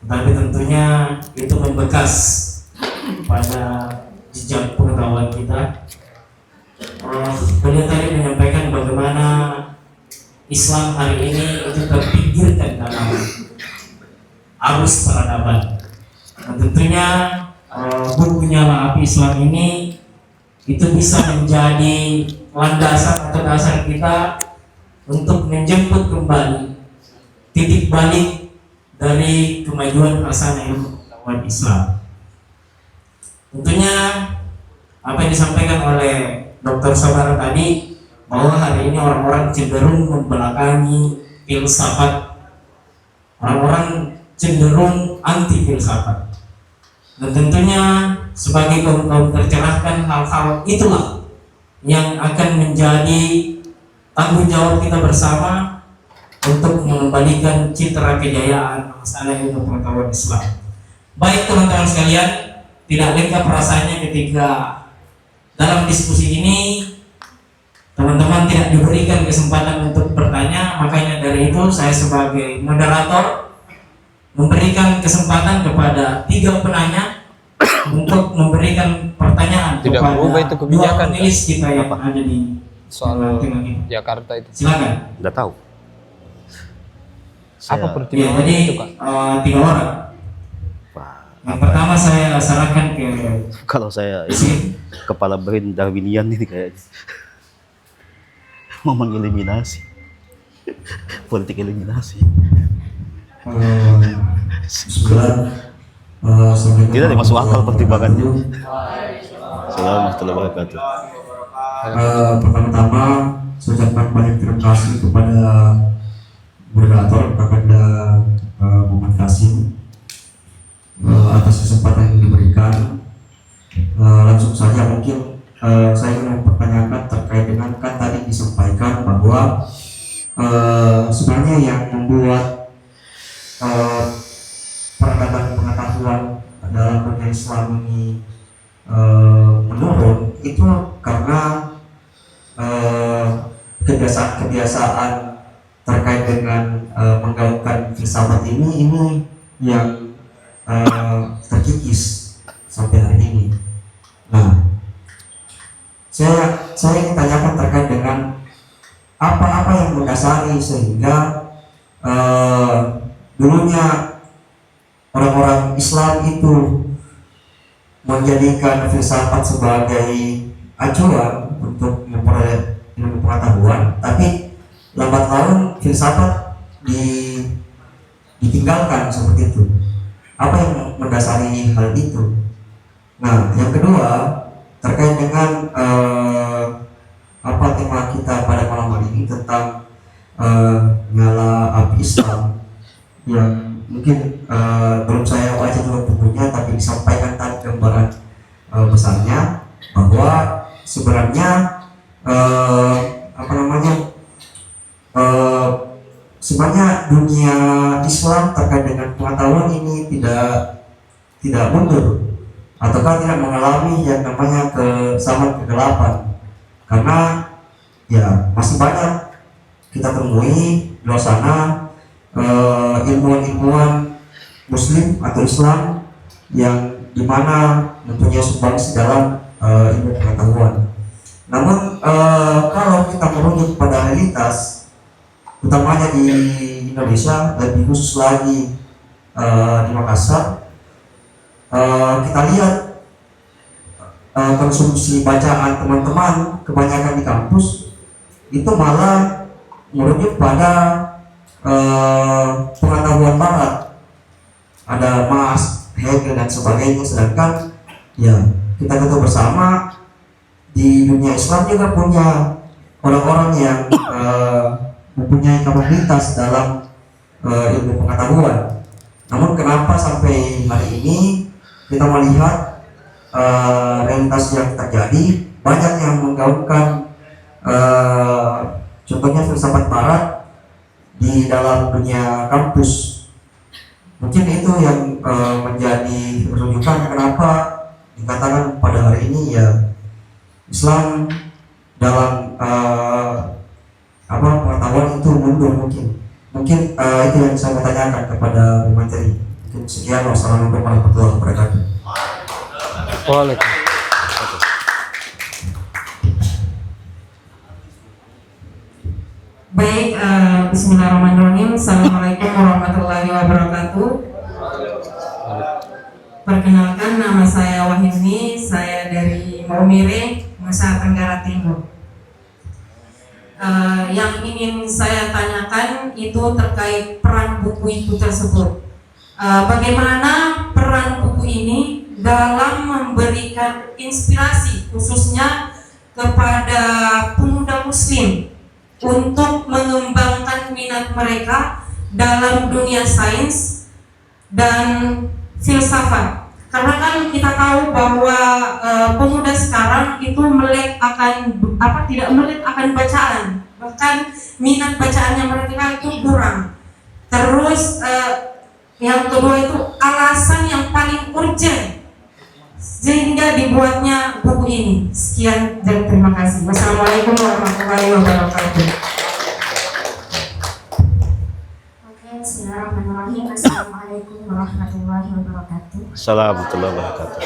tapi tentunya itu membekas pada jejak pengetahuan kita. Beliau tadi menyampaikan bagaimana Islam hari ini itu terpinggirkan dalam arus peradaban. Dan tentunya buku Nyala Api Islam ini itu bisa menjadi landasan atau dasar kita untuk menjemput kembali titik balik dari kemajuan pelaksanaan ilmu pengetahuan Islam. Tentunya apa yang disampaikan oleh Dr. Sabara tadi, bahwa hari ini orang-orang cenderung membelakangi filsafat, orang-orang cenderung anti filsafat. Dan tentunya sebagai kaum tercerahkan, hal-hal itulah yang akan menjadi tanggung jawab kita bersama untuk mengembalikan citra kejayaan masalah ilmu pengetahuan Islam. Baik teman-teman sekalian, tidak lengkap rasanya ketika dalam diskusi ini teman-teman tidak diberikan kesempatan untuk bertanya. Makanya dari itu saya sebagai moderator memberikan kesempatan kepada 3 penanya untuk memberikan pertanyaan Tidak kepada berubah itu 2 kebijakan, panelis kita yang apa? ada di Soal tengah ini. Jakarta itu. Silakan. Nggak tahu. Apa Ya, pertimbangan jadi itu, Kak? 3 orang. Wah, Yang pertama saya sarankan ke kalau saya ini Sim. kepala BRIN Darwinian ini kayaknya mau mengeliminasi politik eliminasi. Tidak ada masuk akal pertimbangannya. Assalamualaikum warahmatullahi wabarakatuh. Pertama-tama saya ucapkan banyak terima kasih kepada moderator Kakanda Muhammad Kasim atas kesempatan yang diberikan. Langsung saja mungkin saya ingin mempertanyakan terkait dengan kan tadi disampaikan bahwa sebenarnya yang membuat peradaban pengetahuan dalam dunia Islam ini menurun itu karena kebiasaan terkait dengan menggaungkan filsafat ini yang terkikis sampai hari ini. Nah, saya ingin tanyakan terkait dengan apa yang mendasari sehingga dulunya orang-orang Islam itu menjadikan filsafat sebagai acuan untuk memperoleh ilmu pengetahuan, tapi lambat laun filsafat ditinggalkan seperti itu. Apa yang mendasari hal itu? Nah, yang kedua terkait dengan apa tema kita pada malam hari ini tentang Nyala Api Islam, yang mungkin belum saya baca juga bukunya, tapi disampaikan tadi gambaran besarnya bahwa sebenarnya sebenarnya dunia Islam terkait dengan pengetahuan ini tidak mundur ataukah tidak mengalami yang namanya zaman kegelapan, karena ya masih banyak kita temui di luar sana ilmuwan-ilmuwan Muslim atau Islam yang dimana mempunyai sumbangsi dalam ilmu pengetahuan. Namun kalau kita merujuk pada realitas, utamanya di Indonesia, lebih khusus lagi di Makassar, kita lihat konsumsi bacaan teman-teman kebanyakan di kampus itu malah merujuk pada pengetahuan barat, ada Marx, Hegel dan sebagainya. Sedangkan ya kita ketahui bersama di dunia Islam juga punya orang-orang yang mempunyai kapabilitas dalam ilmu pengetahuan. Namun kenapa sampai hari ini kita melihat realitas yang terjadi, banyak yang menggaungkan contohnya filsafat barat di dalam dunia kampus. Mungkin itu yang menjadi rujukan kenapa dikatakan pada hari ini ya Islam dalam pengetahuan itu mundur. Mungkin itu yang saya mau tanyakan kepada Bu Menteri. Mungkin sekian, wassalamualaikum warahmatullahi wabarakatuh. Waalaikumsalam. Baik, bismillahirrahmanirrahim. Assalamualaikum warahmatullahi wabarakatuh. Perkenalkan, nama saya Wahyuni, saya dari Maumere, Nusa Tenggara Timur. Yang ingin saya tanyakan itu terkait peran buku itu tersebut. Bagaimana peran buku ini dalam memberikan inspirasi khususnya kepada pemuda muslim untuk mengembangkan minat mereka dalam dunia sains dan filsafat. Karena kan kita tahu bahwa pemuda sekarang itu melek akan tidak melek akan bacaan, bahkan minat bacaannya mereka itu kurang. Terus yang kedua itu alasan yang paling urgent sehingga dibuatnya buku ini. Sekian dan terima kasih. Wassalamualaikum warahmatullahi wabarakatuh. Oke, bismillahirrahmanirrahim. Assalamualaikum warahmatullahi wabarakatuh. Assalamualaikum warahmatullahi wabarakatuh.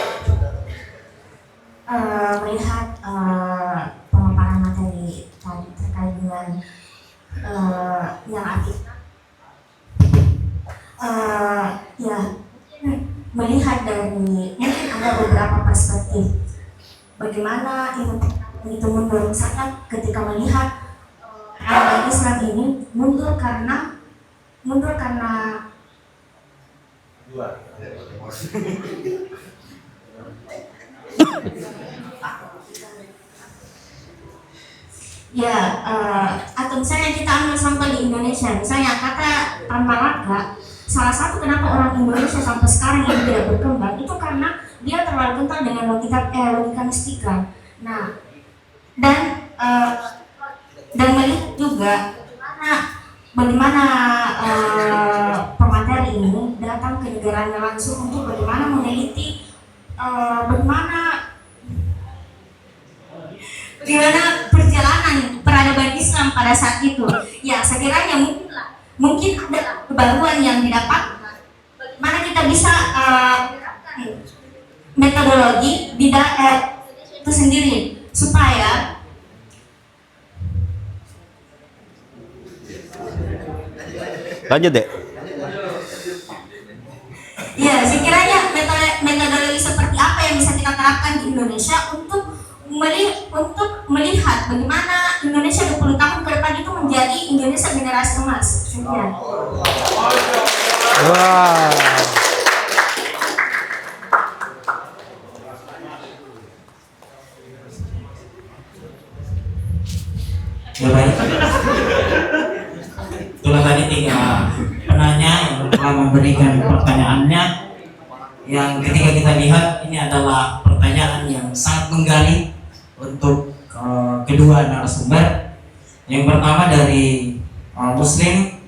Melihat pemaparan materi tadi terkait dengan yang ya melihat dari mungkin ada beberapa perspektif bagaimana itu mundur. Misalnya ketika melihat agama Islam ini mundur karena ya atau misalnya kita ambil sampel di Indonesia, misalnya kata tanpa raga, salah satu kenapa orang Indonesia sampai sekarang ini tidak berkembang itu karena dia terlalu kental dengan logika mistika. Nah, dan melihat juga bagaimana pemateri ini datang ke negaranya langsung untuk bagaimana meneliti bagaimana perjalanan peradaban Islam pada saat itu. Ya, sekiranya mungkin ada kebaruan yang didapat. Bagaimana kita bisa metodologi di itu sendiri supaya Lanjut deh. ya sekiranya metodologi seperti apa yang bisa kita terapkan di Indonesia untuk melihat bagaimana Indonesia 20 tahun ke depan itu menjadi Indonesia generasi emas. Sekian. Wah. Ya baik. Itulah tadi 3 penanya yang telah memberikan pertanyaannya, yang ketika kita lihat ini adalah pertanyaan yang sangat menggali untuk kedua narasumber. Yang pertama dari Muslim,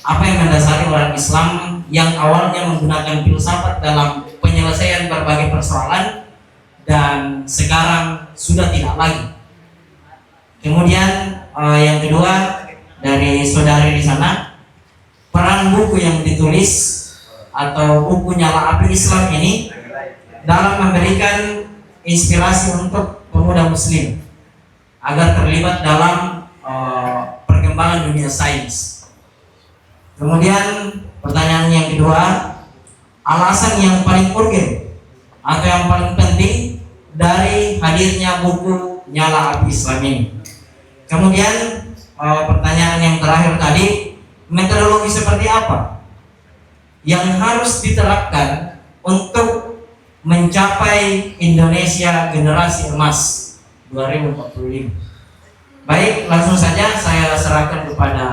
apa yang mendasari orang Islam yang awalnya menggunakan filsafat dalam penyelesaian berbagai persoalan dan sekarang sudah tidak lagi. Kemudian yang kedua dari saudari di sana, peran buku yang ditulis atau buku Nyala Api Islam ini dalam memberikan inspirasi untuk pemuda muslim agar terlibat dalam perkembangan dunia sains. Kemudian pertanyaan yang kedua, alasan yang paling urgen atau yang paling penting dari hadirnya buku Nyala Api Islam ini. Kemudian pertanyaan yang terakhir tadi, metodologi seperti apa yang harus diterapkan untuk mencapai Indonesia generasi emas 2045. Baik, langsung saja saya serahkan kepada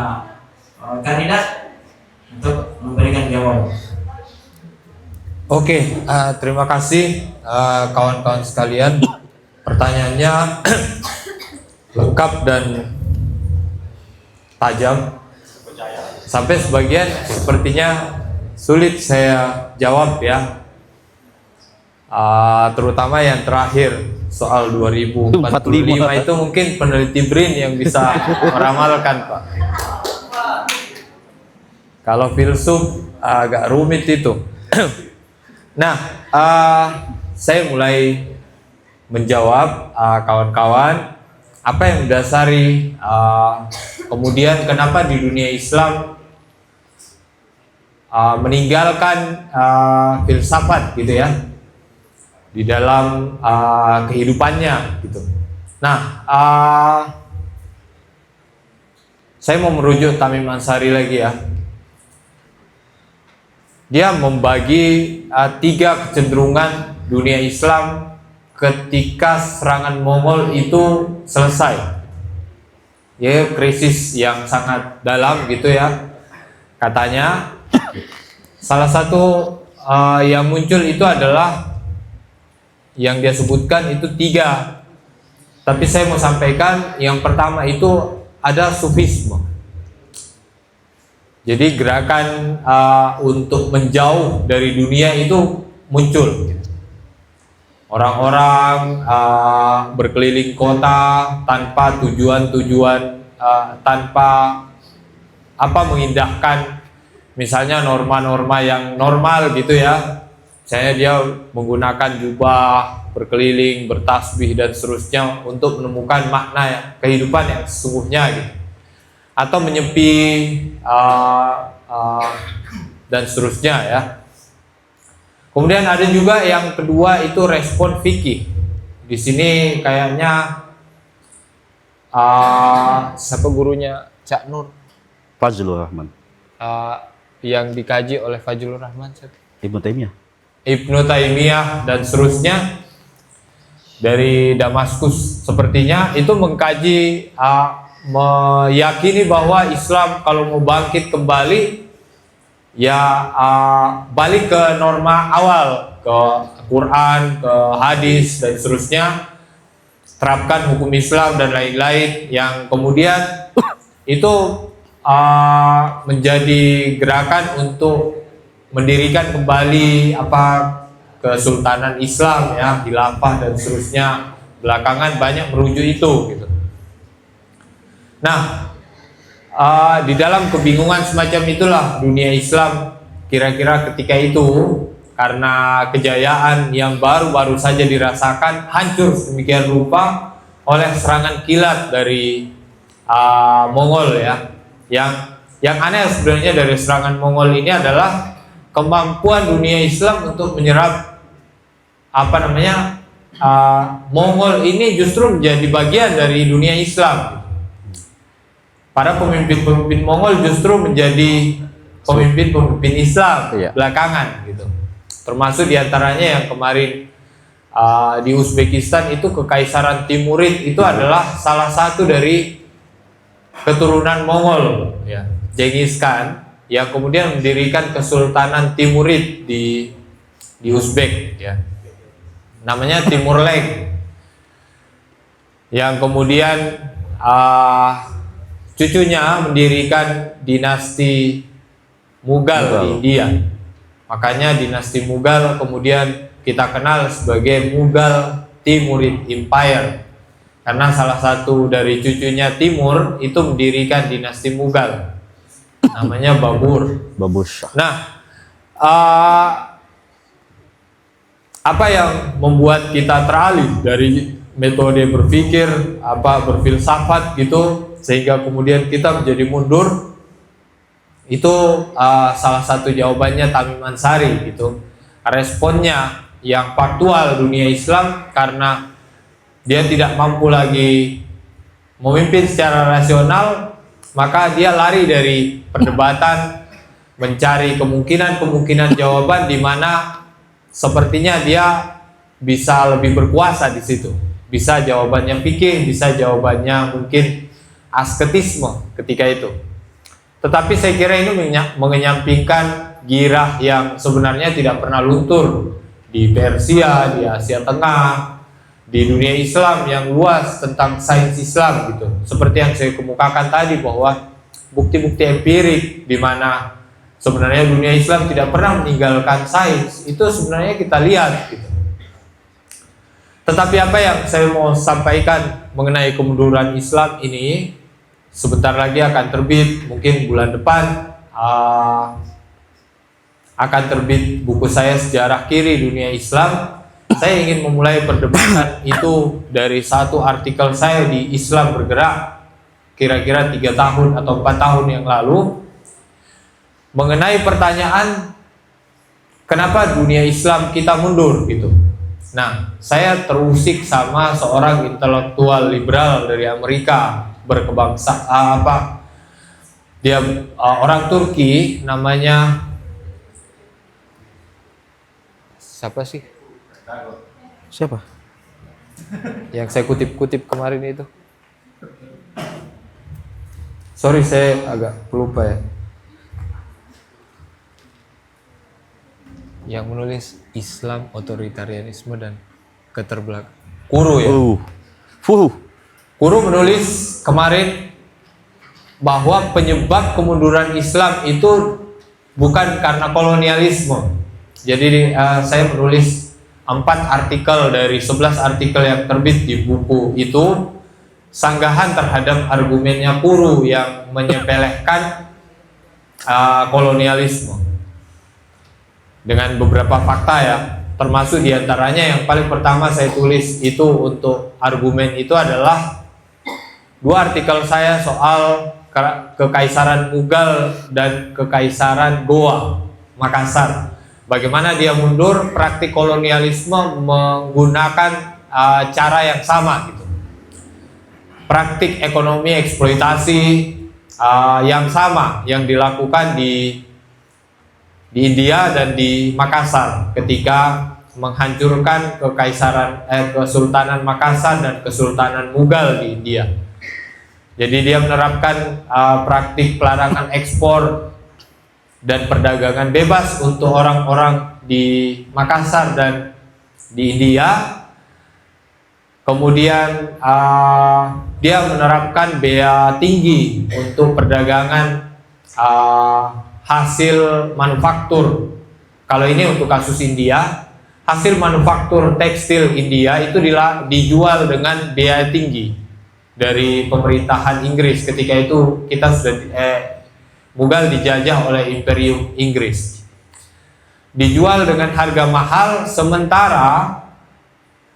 kandidat untuk memberikan jawaban. Oke, terima kasih kawan-kawan sekalian. Pertanyaannya lengkap dan tajam. Sampai sebagian sepertinya sulit saya jawab ya. Terutama yang terakhir soal 2045 itu mungkin peneliti BRIN yang bisa meramalkan, Pak. Kalau filsuf agak rumit itu. Nah, saya mulai menjawab kawan-kawan apa yang mendasari kemudian kenapa di dunia Islam meninggalkan filsafat gitu ya di dalam kehidupannya gitu. Nah, saya mau merujuk Tamim Ansari lagi ya. Dia membagi 3 kecenderungan dunia Islam ketika serangan Mongol itu selesai. Ya, krisis yang sangat dalam gitu ya. Katanya salah satu yang muncul itu adalah yang dia sebutkan itu 3. Tapi saya mau sampaikan yang pertama itu ada sufisme. Jadi gerakan untuk menjauh dari dunia itu muncul. Orang-orang berkeliling kota tanpa tujuan-tujuan, tanpa mengindahkan misalnya norma-norma yang normal gitu ya. Misalnya dia menggunakan jubah, berkeliling, bertasbih dan seterusnya untuk menemukan makna kehidupan yang sesungguhnya gitu. Atau menyepi dan seterusnya ya. Kemudian ada juga yang kedua itu respon fikih. Di sini kayaknya siapa gurunya Cak Nur? Fazlur Rahman. Yang dikaji oleh Fazlur Rahman siapa? Ibnu Taimiyah. Ibnu Taimiyah dan seterusnya dari Damaskus sepertinya itu mengkaji meyakini bahwa Islam kalau mau bangkit kembali ya balik ke norma awal, ke Quran, ke hadis dan seterusnya, terapkan hukum Islam dan lain-lain yang kemudian itu menjadi gerakan untuk mendirikan kembali Kesultanan Islam ya, khilafah dan seterusnya. Belakangan banyak merujuk itu gitu. Nah, di dalam kebingungan semacam itulah dunia Islam kira-kira ketika itu karena kejayaan yang baru-baru saja dirasakan hancur sedemikian rupa oleh serangan kilat dari Mongol ya. Yang aneh sebenarnya dari serangan Mongol ini adalah kemampuan dunia Islam untuk menyerap Mongol ini justru menjadi bagian dari dunia Islam. Para pemimpin-pemimpin Mongol justru menjadi pemimpin-pemimpin Islam belakangan gitu. Termasuk diantaranya yang kemarin di Uzbekistan itu Kekaisaran Timurid itu adalah salah satu dari keturunan Mongol ya. Genghis Khan yang kemudian mendirikan Kesultanan Timurid di Uzbek ya. Namanya Timur Leng. Yang kemudian cucunya mendirikan dinasti Mughal di India. Makanya dinasti Mughal kemudian kita kenal sebagai Mughal Timurid Empire. Karena salah satu dari cucunya Timur itu mendirikan dinasti Mughal. Namanya Babur. Nah, apa yang membuat kita teralih dari metode berpikir berfilsafat gitu sehingga kemudian kita menjadi mundur? Itu salah satu jawabannya Tamim Ansari gitu. Responnya yang faktual dunia Islam karena dia tidak mampu lagi memimpin secara rasional, maka dia lari dari perdebatan, mencari kemungkinan jawaban di mana sepertinya dia bisa lebih berkuasa di situ. Bisa jawabannya fikih, bisa jawabannya mungkin asketisme ketika itu. Tetapi saya kira ini mengenyampingkan girah yang sebenarnya tidak pernah luntur di Persia, di Asia Tengah, di dunia Islam yang luas tentang sains Islam gitu. Seperti yang saya kemukakan tadi bahwa bukti-bukti empirik di mana sebenarnya dunia Islam tidak pernah meninggalkan sains itu sebenarnya kita lihat gitu. Tetapi apa yang saya mau sampaikan mengenai kemunduran Islam ini sebentar lagi akan terbit, mungkin bulan depan akan terbit buku saya Sejarah Kiri Dunia Islam. Saya ingin memulai perdebatan itu dari satu artikel saya di Islam Bergerak kira-kira 3 tahun atau 4 tahun yang lalu, mengenai pertanyaan kenapa dunia Islam kita mundur gitu. Nah, saya terusik sama seorang intelektual liberal dari Amerika, dia orang Turki, namanya siapa sih? Siapa? Yang saya kutip-kutip kemarin itu. Sorry, saya agak lupa ya. Yang menulis Islam, Otoritarianisme dan Keterbelakangan. Kuru ya. Kuru menulis kemarin bahwa penyebab kemunduran Islam itu bukan karena kolonialisme. Jadi saya menulis 4 artikel dari 11 artikel yang terbit di buku itu, sanggahan terhadap argumennya Kuru yang menyepelekan kolonialisme dengan beberapa fakta ya, termasuk diantaranya yang paling pertama saya tulis itu untuk argumen itu adalah 2 artikel saya soal Kekaisaran Mughal dan Kekaisaran Goa Makassar. Bagaimana dia mundur, praktik kolonialisme menggunakan cara yang sama gitu. Praktik ekonomi eksploitasi yang sama yang dilakukan di India dan di Makassar ketika menghancurkan Kesultanan Makassar dan Kesultanan Mughal di India. Jadi dia menerapkan praktik pelarangan ekspor dan perdagangan bebas untuk orang-orang di Makassar dan di India. Kemudian dia menerapkan bea tinggi untuk perdagangan hasil manufaktur. Kalau ini untuk kasus India, hasil manufaktur tekstil India itu dijual dengan bea tinggi dari pemerintahan Inggris. Ketika itu kita sudah Mughal dijajah oleh Imperium Inggris, dijual dengan harga mahal, sementara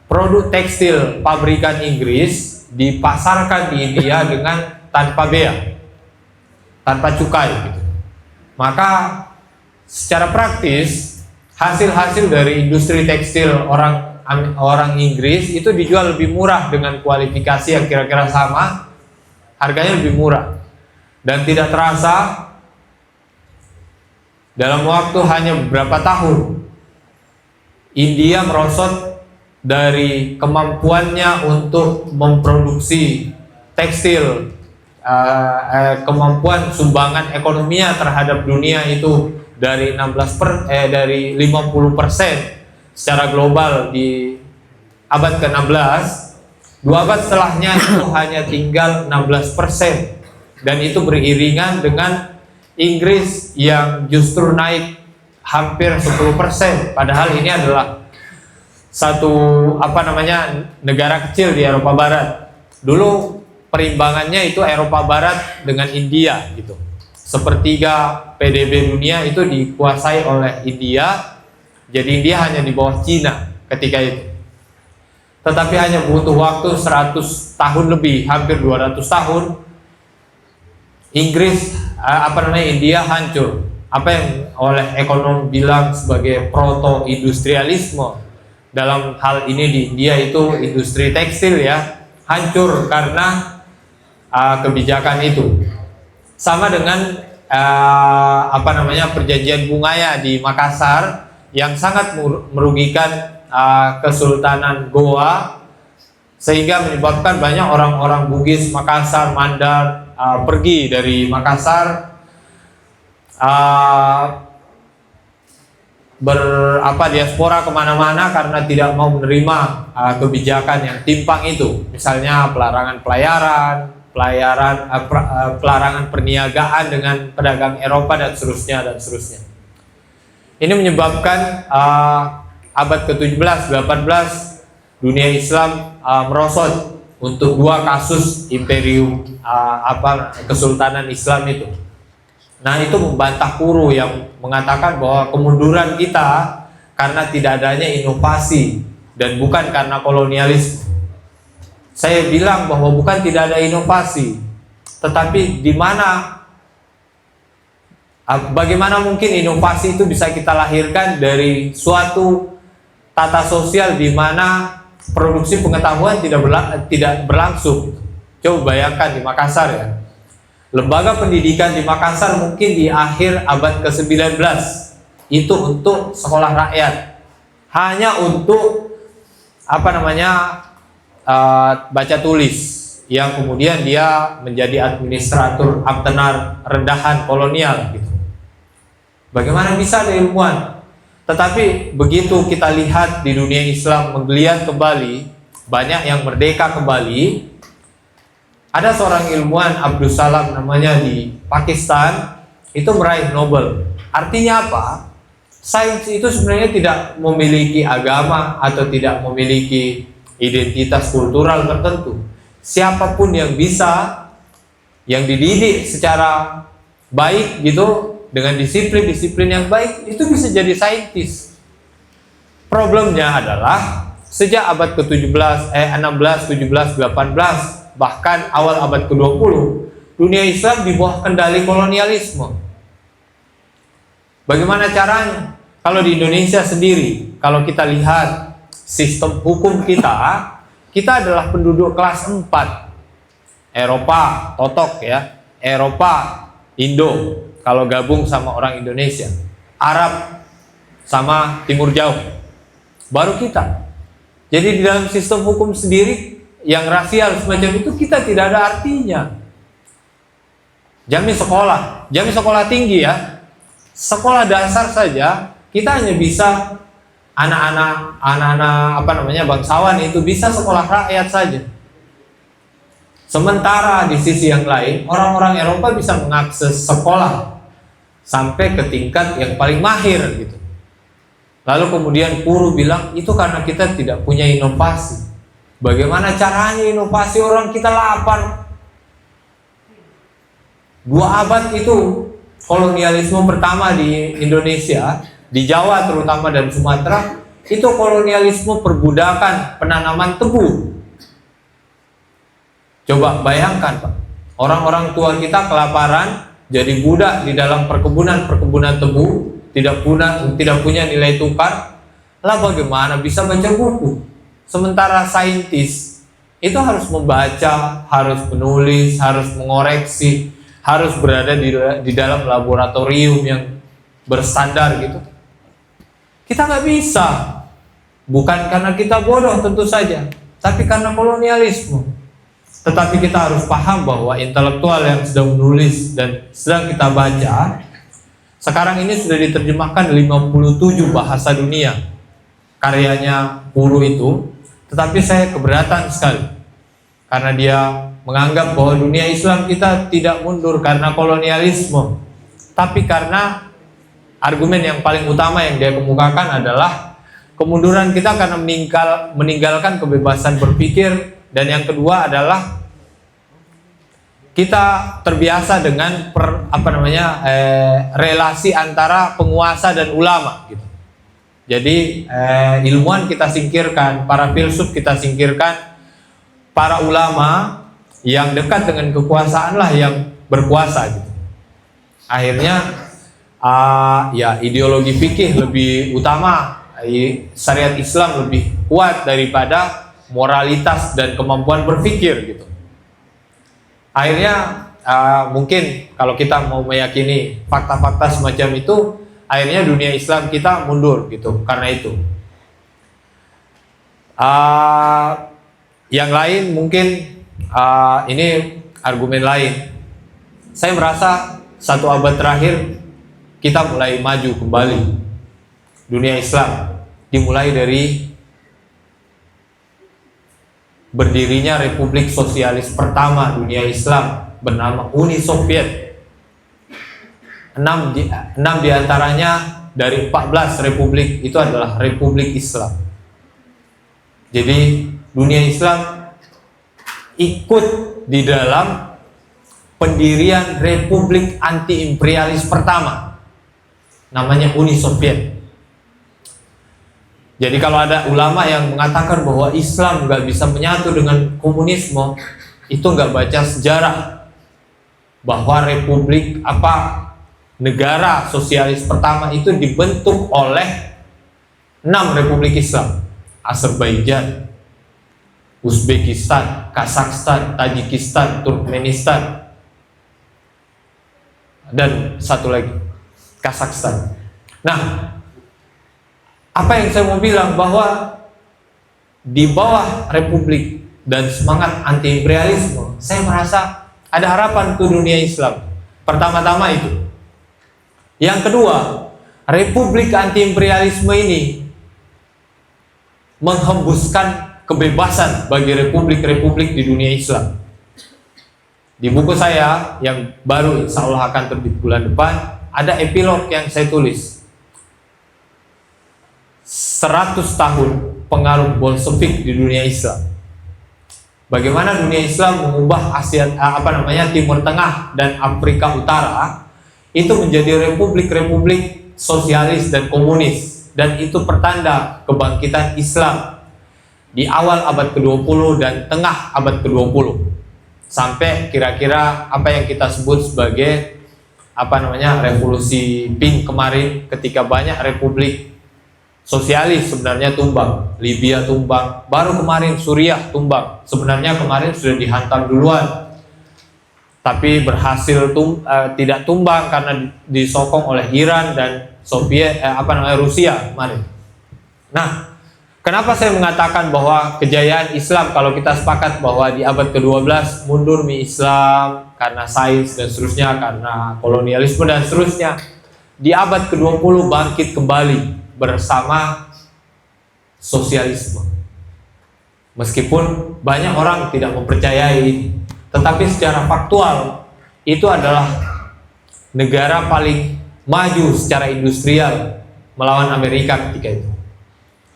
produk tekstil pabrikan Inggris dipasarkan di India dengan tanpa bea, tanpa cukai gitu. Maka secara praktis hasil-hasil dari industri tekstil orang Inggris itu dijual lebih murah dengan kualifikasi yang kira-kira sama, harganya lebih murah, dan tidak terasa dalam waktu hanya beberapa tahun India merosot dari kemampuannya untuk memproduksi tekstil, kemampuan sumbangan ekonominya terhadap dunia itu dari 50% secara global di abad ke-16, 2 abad setelahnya itu hanya tinggal 16%, dan itu beriringan dengan Inggris yang justru naik hampir 10%, padahal ini adalah satu negara kecil di Eropa Barat. Dulu perimbangannya itu Eropa Barat dengan India gitu. Sepertiga PDB dunia itu dikuasai oleh India. Jadi India hanya di bawah Cina ketika itu. Tetapi hanya butuh waktu 100 tahun lebih, hampir 200 tahun, India hancur. Apa yang oleh ekonom bilang sebagai proto-industrialisme. Dalam hal ini di India itu industri tekstil ya, hancur karena kebijakan itu. Sama dengan perjanjian Bungaya di Makassar yang sangat merugikan Kesultanan Goa, sehingga menyebabkan banyak orang-orang Bugis Makassar, Mandar pergi dari Makassar, diaspora kemana-mana karena tidak mau menerima kebijakan yang timpang itu. Misalnya pelarangan pelarangan perniagaan dengan pedagang Eropa dan seterusnya. Ini menyebabkan abad ke-17, 18 dunia Islam merosot untuk 2 kasus imperium Kesultanan Islam itu. Nah, itu membantah Kuru yang mengatakan bahwa kemunduran kita karena tidak adanya inovasi dan bukan karena kolonialisme. Saya bilang bahwa bukan tidak ada inovasi, tetapi bagaimana mungkin inovasi itu bisa kita lahirkan dari suatu tata sosial di mana produksi pengetahuan tidak berlangsung. Coba bayangkan di Makassar ya. Lembaga pendidikan di Makassar mungkin di akhir abad ke-19 itu untuk sekolah rakyat, hanya untuk baca tulis, yang kemudian dia menjadi administrator abtenar rendahan kolonial gitu. Bagaimana bisa ada ilmuwan? Tetapi begitu kita lihat di dunia Islam menggeliat kembali, banyak yang merdeka kembali. Ada seorang ilmuwan Abdul Salam namanya di Pakistan, itu meraih Nobel. Artinya apa? Sains itu sebenarnya tidak memiliki agama atau tidak memiliki identitas kultural tertentu. Siapapun yang bisa, yang dididik secara baik gitu, dengan disiplin-disiplin yang baik, itu bisa jadi saintis. Problemnya adalah sejak abad ke-16, 17, 18, bahkan awal abad ke-20, dunia Islam di bawah kendali kolonialisme. Bagaimana caranya? Kalau di Indonesia sendiri, kalau kita lihat sistem hukum kita adalah penduduk kelas 4. Eropa, totok ya. Eropa, Indo, kalau gabung sama orang Indonesia. Arab sama Timur Jauh. Baru kita. Jadi di dalam sistem hukum sendiri yang rasial semacam itu kita tidak ada artinya. Jamin sekolah tinggi ya. Sekolah dasar saja kita hanya bisa anak-anak bangsawan itu bisa sekolah rakyat saja. Sementara di sisi yang lain orang-orang Eropa bisa mengakses sekolah sampai ke tingkat yang paling mahir gitu. Lalu kemudian Kuru bilang itu karena kita tidak punya inovasi. Bagaimana caranya inovasi, orang kita lapar? 2 abad itu kolonialisme pertama di Indonesia, di Jawa terutama dan Sumatera, itu kolonialisme perbudakan penanaman tebu. Coba bayangkan Pak, orang-orang tua kita kelaparan, jadi budak di dalam perkebunan tebu, tidak punya nilai tukar. Lah bagaimana bisa baca buku? Sementara saintis itu harus membaca, harus menulis, harus mengoreksi, harus berada di dalam laboratorium yang berstandar gitu. Kita nggak bisa, bukan karena kita bodoh tentu saja, tapi karena kolonialisme. Tetapi kita harus paham bahwa intelektual yang sedang menulis dan sedang kita baca sekarang ini sudah diterjemahkan 57 bahasa dunia karyanya Kuru itu. Tetapi saya keberatan sekali karena dia menganggap bahwa dunia Islam kita tidak mundur karena kolonialisme, tapi karena argumen yang paling utama yang dia kemukakan adalah kemunduran kita karena meninggalkan kebebasan berpikir, dan yang kedua adalah kita terbiasa dengan relasi antara penguasa dan ulama gitu. Jadi ilmuwan kita singkirkan, para filsuf kita singkirkan, para ulama yang dekat dengan kekuasaan lah yang berkuasa gitu. Akhirnya ideologi fikih lebih utama, syariat Islam lebih kuat daripada moralitas dan kemampuan berpikir gitu. Akhirnya mungkin kalau kita mau meyakini fakta-fakta semacam itu, akhirnya dunia Islam kita mundur gitu karena itu. Yang lain mungkin ini argumen lain. Saya merasa 1 abad terakhir kita mulai maju kembali. Dunia Islam dimulai dari berdirinya Republik Sosialis pertama dunia Islam bernama Uni Soviet. 6 diantaranya dari 14 republik itu adalah Republik Islam. Jadi dunia Islam ikut di dalam pendirian Republik Anti-Imperialis pertama, namanya Uni Soviet. Jadi kalau ada ulama yang mengatakan bahwa Islam nggak bisa menyatu dengan komunisme, itu nggak baca sejarah bahwa negara sosialis pertama itu dibentuk oleh 6 republik Islam: Azerbaijan, Uzbekistan, Kazakhstan, Tajikistan, Turkmenistan, dan satu lagi Kazakhstan. Nah, apa yang saya mau bilang bahwa di bawah republik dan semangat anti-imperialisme, saya merasa ada harapan untuk dunia Islam. Pertama-tama itu. Yang kedua, republik anti-imperialisme ini menghembuskan kebebasan bagi republik-republik di dunia Islam. Di buku saya yang baru insya Allah akan terbit bulan depan, ada epilog yang saya tulis. 100 tahun pengaruh Bolshevik di dunia Islam. Bagaimana dunia Islam mengubah Timur Tengah dan Afrika Utara itu menjadi republik-republik sosialis dan komunis, dan itu pertanda kebangkitan Islam di awal abad ke-20 dan tengah abad ke-20 sampai kira-kira apa yang kita sebut sebagai revolusi Pink kemarin, ketika banyak republik sosialis sebenarnya tumbang. Libya tumbang, baru kemarin Suriah tumbang. Sebenarnya kemarin sudah dihantam duluan, tapi berhasil tidak tumbang karena disokong oleh Iran dan Rusia kemarin. Nah, kenapa saya mengatakan bahwa kejayaan Islam, kalau kita sepakat bahwa di abad ke-12 mundur Islam karena sains dan seterusnya, karena kolonialisme dan seterusnya, di abad ke-20 bangkit kembali bersama sosialisme. Meskipun banyak orang tidak mempercayai ini, tetapi secara faktual itu adalah negara paling maju secara industrial melawan Amerika ketika itu.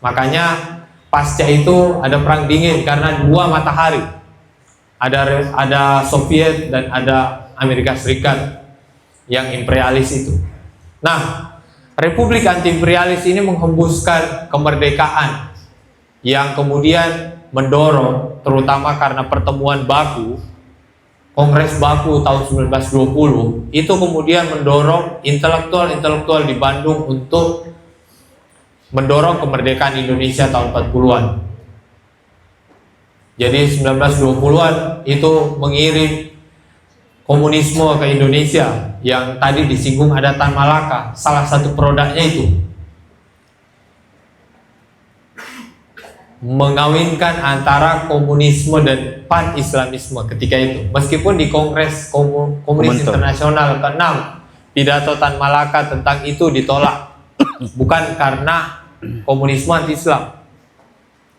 Makanya pasca itu ada perang dingin karena dua matahari, ada Soviet dan ada Amerika Serikat yang imperialis itu. Nah, Republik anti-imperialis ini menghembuskan kemerdekaan yang kemudian mendorong, terutama karena pertemuan Baku, Kongres Baku tahun 1920, itu kemudian mendorong intelektual-intelektual di Bandung untuk mendorong kemerdekaan Indonesia tahun 40-an. Jadi 1920-an itu mengirim komunisme ke Indonesia, yang tadi disinggung ada Tan Malaka. Salah satu produknya itu mengawinkan antara komunisme dan pan-islamisme ketika itu. Meskipun di Kongres Komunis Internasional ke-6 pidato Tan Malaka tentang itu ditolak, bukan karena komunisme anti-Islam,